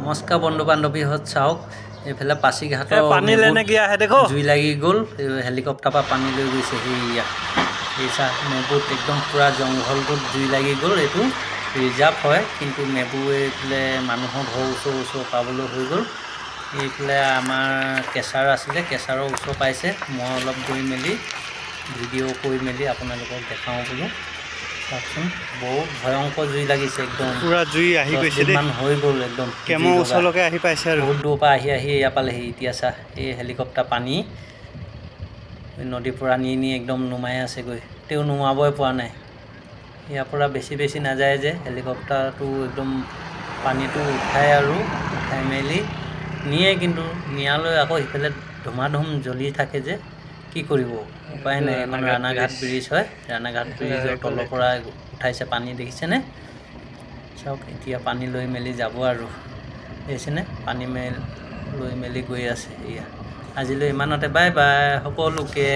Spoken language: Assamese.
নমস্কাৰ বন্ধু বান্ধৱীহঁত চাওক এইফালে পাছিঘাটৰ পানী লেনে কি আহে দেখো জুই লাগি গ'ল হেলিকপ্টাৰ পৰা পানী লৈ গৈছে সেয়া এই চাহ মেবুত একদম পূৰা জংঘলটোত জুই লাগি গ'ল এইটো ৰিজাৰ্ভ হয় কিন্তু মেবু এইফালে মানুহৰ ঘৰৰ ওচৰ পাবলৈ হৈ গ'ল এইফালে আমাৰ কেঁচাৰ আছিলে কেঁচাৰৰ ওচৰ পাইছে মই অলপ গৈ মেলি ভিডিঅ' কৰি মেলি আপোনালোকক দেখাওঁ বোলো চাওকচোন বহুত ভয়ংকৰ জুই লাগিছে একদম পুৰা জুই আহি গৈছে দেই মান হৈ গ'ল একদম কেমৰ ওচৰলৈকে আহি পাইছে আৰু বহুত দূৰৰ পৰা আহি এয়া পালেহি এতিয়া চাহ এই হেলিকপ্টাৰ পানী নদীৰ পৰা নি একদম নুমাই আছেগৈ তেওঁ নুমাবই পৰা নাই ইয়াৰ পৰা বেছি নাযায় যে হেলিকপ্টাৰটো একদম পানীটো উঠাই মেলি নিয়ে কিন্তু নিয়ালৈ আকৌ সিফালে ধুমাধুম জ্বলি থাকে যে কি কৰিব উপায় নাই এখন ৰাণাঘাট ব্ৰিজ হয় ৰাণাঘাট ব্ৰিজৰ তলৰ পৰা উঠাইছে পানী দেখিছেনে চাওক এতিয়া পানী লৈ মেলি যাব আৰু দেখিছেনে পানী লৈ মেলি গৈ আছে এয়া আজিলৈ ইমানতে বাই বাই সকলোকে